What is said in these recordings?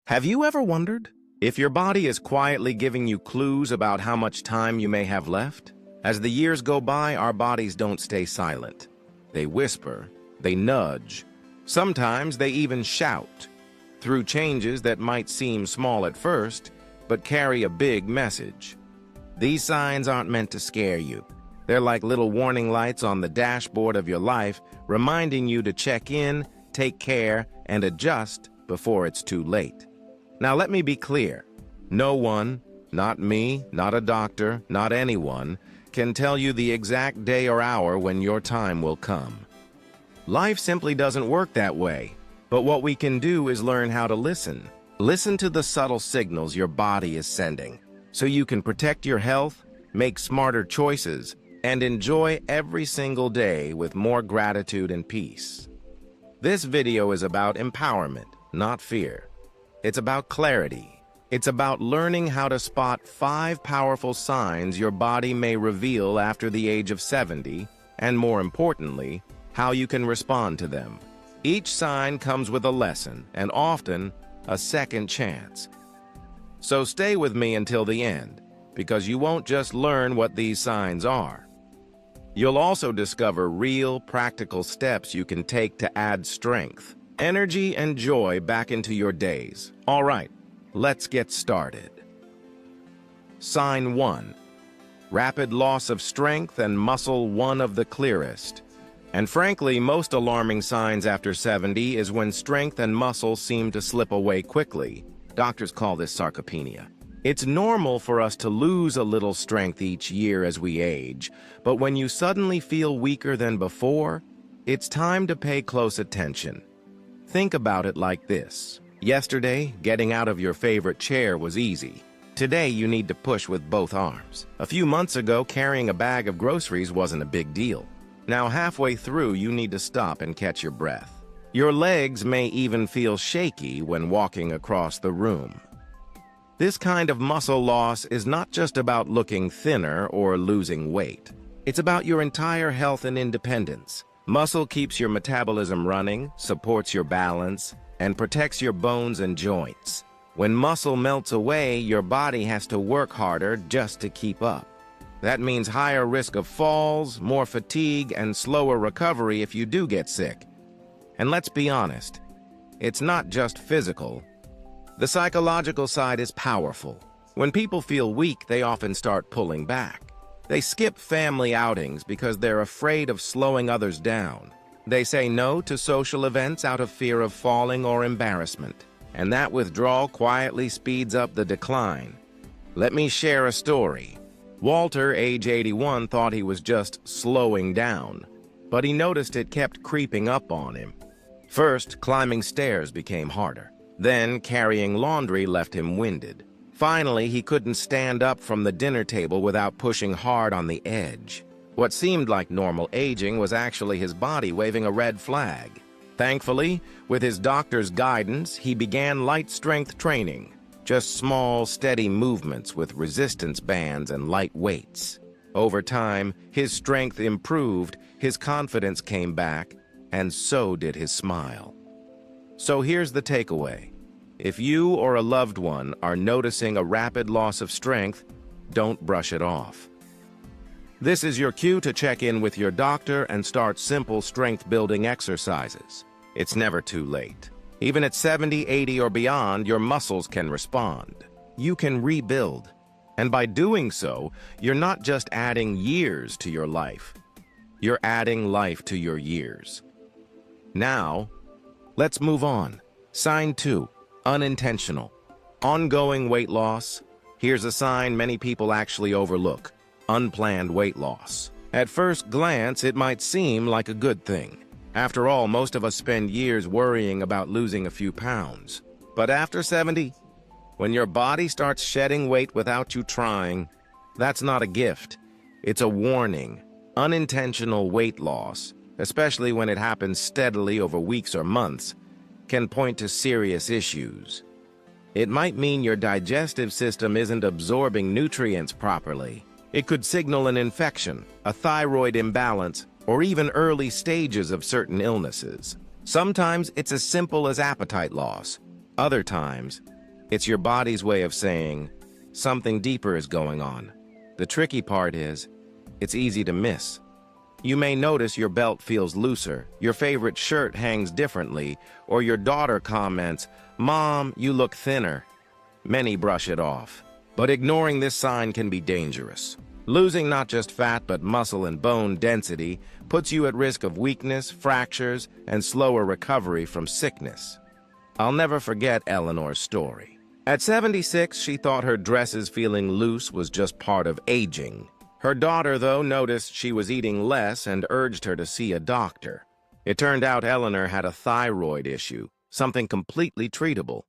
Have you ever wondered if your body is quietly giving you clues about how much time you may have left? As the years go by, our bodies don't stay silent. They whisper, they nudge, sometimes they even shout through changes that might seem small at first, but carry a big message. These signs aren't meant to scare you. They're like little warning lights on the dashboard of your life, reminding you to check in, take care, and adjust before it's too late. Now let me be clear. No one, not me, not a doctor, not anyone, can tell you the exact day or hour when your time will come. Life simply doesn't work that way. But what we can do is learn how to listen. Listen to the subtle signals your body is sending, so you can protect your health, make smarter choices, and enjoy every single day with more gratitude and peace. This video is about empowerment, not fear. It's about clarity. It's about learning how to spot 5 powerful signs your body may reveal after the age of 70, and more importantly, how you can respond to them. Each sign comes with a lesson, and often a second chance. So stay with me until the end, because you won't just learn what these signs are. You'll also discover real, practical steps you can take to add strength, energy, and joy back into your days. All right, let's get started. Sign 1. Rapid loss of strength and muscle, one of the clearest. And frankly, most alarming signs after 70 is when strength and muscle seem to slip away quickly. Doctors call this sarcopenia. It's normal for us to lose a little strength each year as we age, but when you suddenly feel weaker than before, it's time to pay close attention. Think about it like this. Yesterday, getting out of your favorite chair was easy. Today, you need to push with both arms. A few months ago, carrying a bag of groceries wasn't a big deal. Now, halfway through, you need to stop and catch your breath. Your legs may even feel shaky when walking across the room. This kind of muscle loss is not just about looking thinner or losing weight. It's about your entire health and independence. Muscle keeps your metabolism running, supports your balance, and protects your bones and joints. When muscle melts away, your body has to work harder just to keep up. That means higher risk of falls, more fatigue, and slower recovery if you do get sick. And let's be honest, it's not just physical. The psychological side is powerful. When people feel weak, they often start pulling back. They skip family outings because they're afraid of slowing others down. They say no to social events out of fear of falling or embarrassment. And that withdrawal quietly speeds up the decline. Let me share a story. Walter, age 81, thought he was just slowing down, but he noticed it kept creeping up on him. First, climbing stairs became harder. Then, carrying laundry left him winded. Finally, he couldn't stand up from the dinner table without pushing hard on the edge. What seemed like normal aging was actually his body waving a red flag. Thankfully, with his doctor's guidance, he began light strength training. Just small, steady movements with resistance bands and light weights. Over time, his strength improved, his confidence came back, and so did his smile. So here's the takeaway. If you or a loved one are noticing a rapid loss of strength, don't brush it off. This is your cue to check in with your doctor and start simple strength-building exercises. It's never too late. Even at 70, 80, or beyond, your muscles can respond. You can rebuild. And by doing so, you're not just adding years to your life. You're adding life to your years. Now, let's move on. Sign 2, unintentional. Ongoing weight loss. Here's a sign many people actually overlook. Unplanned weight loss. At first glance, it might seem like a good thing. After all, most of us spend years worrying about losing a few pounds. But after 70, when your body starts shedding weight without you trying, that's not a gift. It's a warning. Unintentional weight loss, especially when it happens steadily over weeks or months, can point to serious issues. It might mean your digestive system isn't absorbing nutrients properly. It could signal an infection, a thyroid imbalance, or even early stages of certain illnesses. Sometimes it's as simple as appetite loss. Other times, It's your body's way of saying, something deeper is going on. The tricky part is, it's easy to miss. You may notice your belt feels looser, your favorite shirt hangs differently, or your daughter comments, "Mom, you look thinner." Many brush it off, but ignoring this sign can be dangerous. Losing not just fat but muscle and bone density puts you at risk of weakness, fractures, and slower recovery from sickness. I'll never forget Eleanor's story. At 76, she thought her dresses feeling loose was just part of aging. Her daughter, though, noticed she was eating less and urged her to see a doctor. It turned out Eleanor had a thyroid issue, something completely treatable.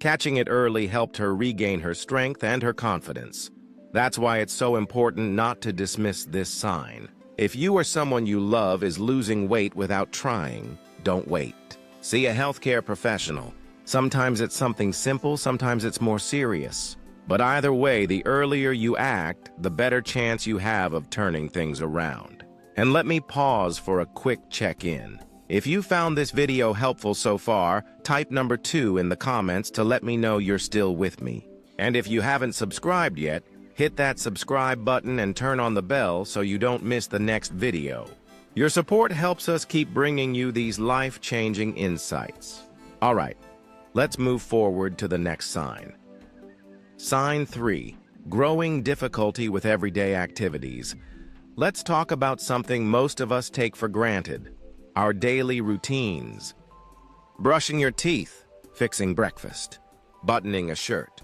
Catching it early helped her regain her strength and her confidence. That's why it's so important not to dismiss this sign. If you or someone you love is losing weight without trying, don't wait. See a healthcare professional. Sometimes it's something simple, sometimes it's more serious. But either way, the earlier you act, the better chance you have of turning things around. And let me pause for a quick check-in. If you found this video helpful so far, type number 2 in the comments to let me know you're still with me. And if you haven't subscribed yet, hit that subscribe button and turn on the bell so you don't miss the next video. Your support helps us keep bringing you these life-changing insights. All right, let's move forward to the next sign. Sign 3, growing difficulty with everyday activities. Let's talk about something most of us take for granted, our daily routines. Brushing your teeth, fixing breakfast, buttoning a shirt,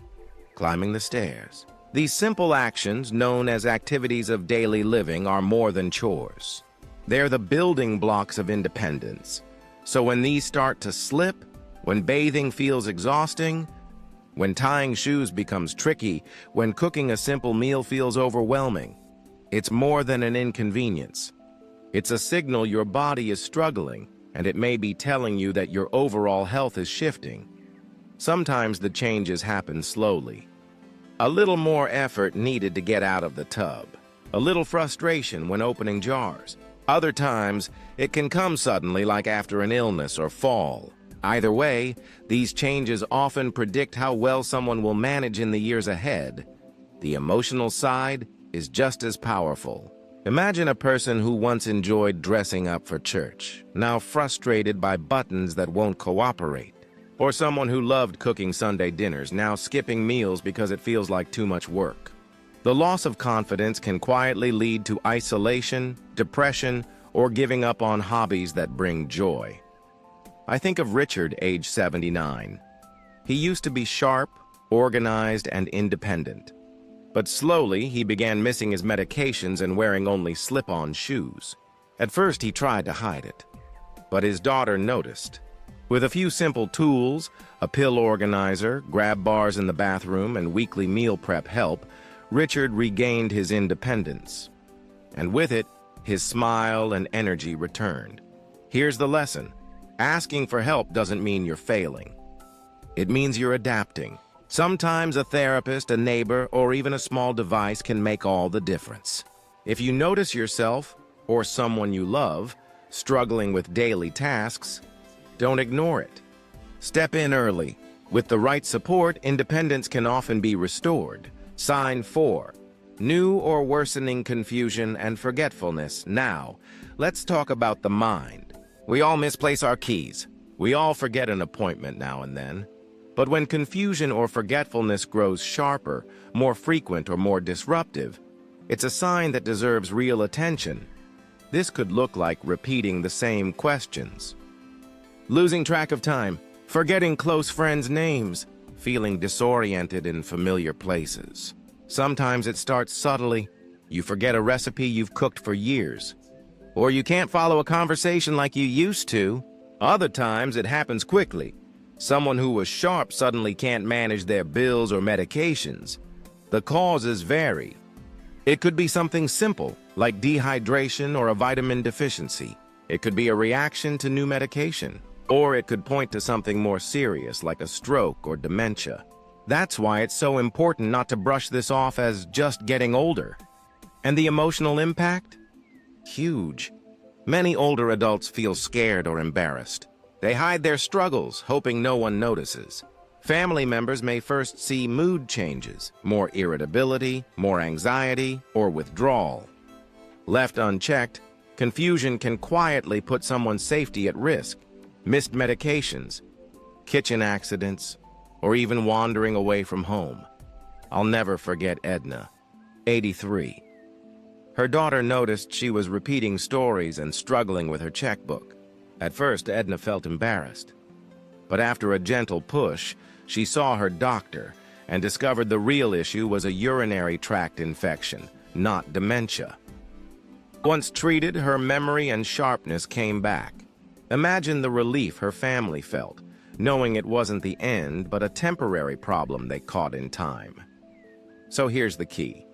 climbing the stairs. These simple actions, known as activities of daily living, are more than chores. They're the building blocks of independence. So when these start to slip, when bathing feels exhausting, when tying shoes becomes tricky, when cooking a simple meal feels overwhelming, it's more than an inconvenience. It's a signal your body is struggling, and it may be telling you that your overall health is shifting. Sometimes the changes happen slowly. A little more effort needed to get out of the tub. A little frustration when opening jars. Other times, it can come suddenly, like after an illness or fall. Either way, these changes often predict how well someone will manage in the years ahead. The emotional side is just as powerful. Imagine a person who once enjoyed dressing up for church, now frustrated by buttons that won't cooperate. Or someone who loved cooking Sunday dinners, now skipping meals because it feels like too much work. The loss of confidence can quietly lead to isolation, depression, or giving up on hobbies that bring joy. I think of Richard, age 79. He used to be sharp, organized, and independent. But slowly, he began missing his medications and wearing only slip-on shoes. At first, he tried to hide it. But his daughter noticed. With a few simple tools, a pill organizer, grab bars in the bathroom, and weekly meal prep help, Richard regained his independence. And with it, his smile and energy returned. Here's the lesson. Asking for help doesn't mean you're failing. It means you're adapting. Sometimes a therapist, a neighbor, or even a small device can make all the difference. If you notice yourself, or someone you love, struggling with daily tasks, don't ignore it. Step in early. With the right support, independence can often be restored. Sign 4. New or worsening confusion and forgetfulness. Now, let's talk about the mind. We all misplace our keys. We all forget an appointment now and then. But when confusion or forgetfulness grows sharper, more frequent, or more disruptive, it's a sign that deserves real attention. This could look like repeating the same questions, losing track of time, forgetting close friends' names, feeling disoriented in familiar places. Sometimes it starts subtly. You forget a recipe you've cooked for years. Or you can't follow a conversation like you used to. Other times it happens quickly. Someone who was sharp suddenly can't manage their bills or medications. The causes vary. It could be something simple, like dehydration or a vitamin deficiency. It could be a reaction to new medication. Or it could point to something more serious, like a stroke or dementia. That's why it's so important not to brush this off as just getting older. And the emotional impact? Huge. Many older adults feel scared or embarrassed. They hide their struggles, hoping no one notices. Family members may first see mood changes, more irritability, more anxiety, or withdrawal. Left unchecked, confusion can quietly put someone's safety at risk. Missed medications, kitchen accidents, or even wandering away from home. I'll never forget Edna, 83. Her daughter noticed she was repeating stories and struggling with her checkbook. At first, Edna felt embarrassed. But after a gentle push, she saw her doctor and discovered the real issue was a urinary tract infection, not dementia. Once treated, her memory and sharpness came back. Imagine the relief her family felt, knowing it wasn't the end, but a temporary problem they caught in time. So here's the key.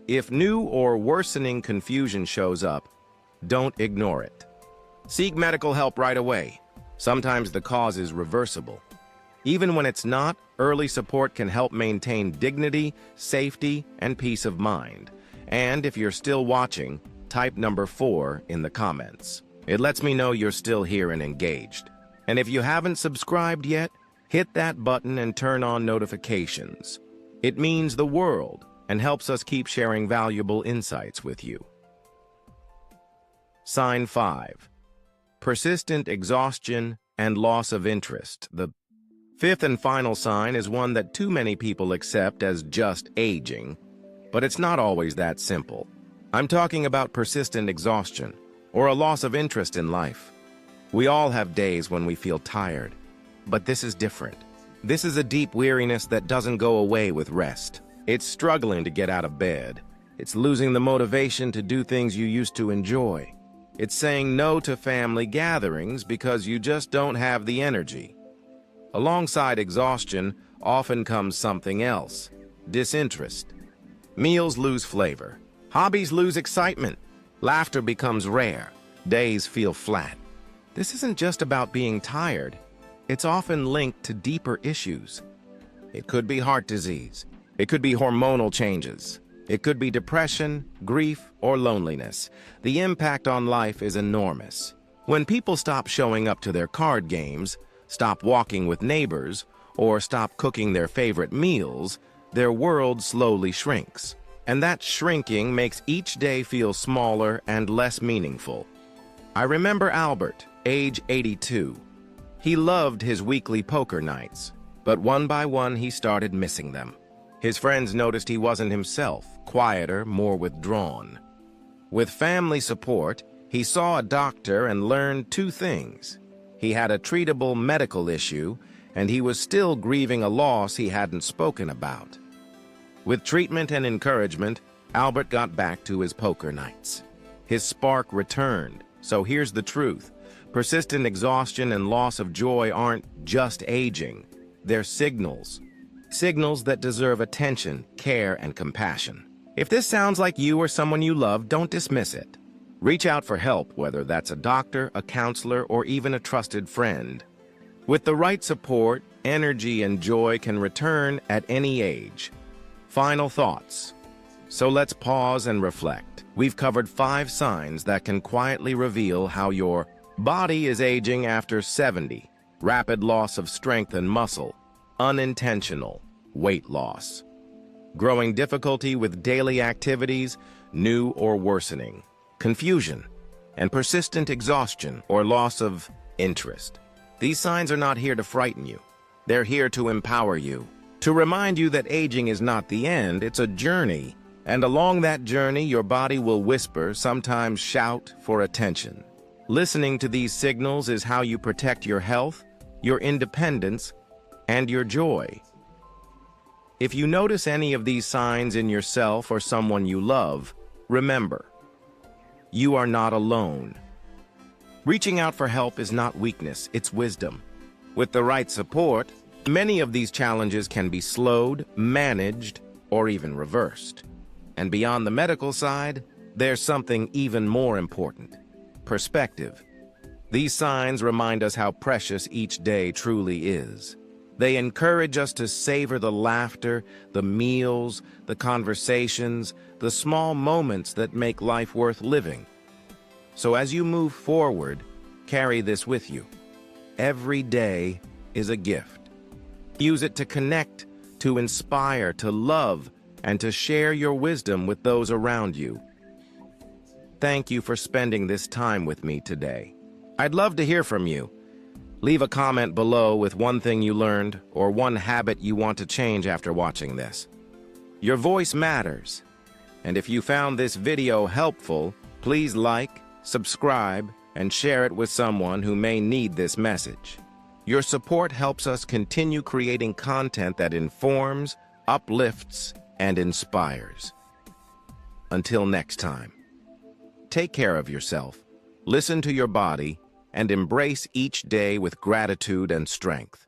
If new or worsening confusion shows up, don't ignore it. Seek medical help right away. Sometimes the cause is reversible. Even when it's not, early support can help maintain dignity, safety, and peace of mind. And if you're still watching, type number 4 in the comments. It lets me know you're still here and engaged. And if you haven't subscribed yet, hit that button and turn on notifications. It means the world and helps us keep sharing valuable insights with you. Sign 5. Persistent exhaustion and loss of interest. The fifth and final sign is one that too many people accept as just aging, but it's not always that simple. I'm talking about persistent exhaustion, or a loss of interest in life. We all have days when we feel tired, but this is different. This is a deep weariness that doesn't go away with rest. It's struggling to get out of bed. It's losing the motivation to do things you used to enjoy. It's saying no to family gatherings because you just don't have the energy. Alongside exhaustion often comes something else: disinterest. Meals lose flavor. Hobbies lose excitement. Laughter becomes rare. Days feel flat. This isn't just about being tired. It's often linked to deeper issues. It could be heart disease. It could be hormonal changes. It could be depression, grief, or loneliness. The impact on life is enormous. When people stop showing up to their card games, stop walking with neighbors, or stop cooking their favorite meals, their world slowly shrinks. And that shrinking makes each day feel smaller and less meaningful. I remember Albert, age 82. He loved his weekly poker nights, but one by one he started missing them. His friends noticed he wasn't himself, quieter, more withdrawn. With family support, he saw a doctor and learned 2 things. He had a treatable medical issue, and he was still grieving a loss he hadn't spoken about. With treatment and encouragement, Albert got back to his poker nights. His spark returned. So here's the truth. Persistent exhaustion and loss of joy aren't just aging. They're signals. Signals that deserve attention, care, and compassion. If this sounds like you or someone you love, don't dismiss it. Reach out for help, whether that's a doctor, a counselor, or even a trusted friend. With the right support, energy and joy can return at any age. Final thoughts. So let's pause and reflect. We've covered 5 signs that can quietly reveal how your body is aging after 70. Rapid loss of strength and muscle. Unintentional weight loss. Growing difficulty with daily activities, new or worsening. Confusion. And persistent exhaustion or loss of interest. These signs are not here to frighten you. They're here to empower you. To remind you that aging is not the end, it's a journey. And along that journey, your body will whisper, sometimes shout, for attention. Listening to these signals is how you protect your health, your independence, and your joy. If you notice any of these signs in yourself or someone you love, remember, you are not alone. Reaching out for help is not weakness, it's wisdom. With the right support, many of these challenges can be slowed, managed, or even reversed. And beyond the medical side, there's something even more important: perspective. These signs remind us how precious each day truly is. They encourage us to savor the laughter, the meals, the conversations, the small moments that make life worth living. So as you move forward, carry this with you. Every day is a gift. Use it to connect, to inspire, to love, and to share your wisdom with those around you. Thank you for spending this time with me today. I'd love to hear from you. Leave a comment below with one thing you learned or one habit you want to change after watching this. Your voice matters. And if you found this video helpful, please like, subscribe, and share it with someone who may need this message. Your support helps us continue creating content that informs, uplifts, and inspires. Until next time, take care of yourself, listen to your body, and embrace each day with gratitude and strength.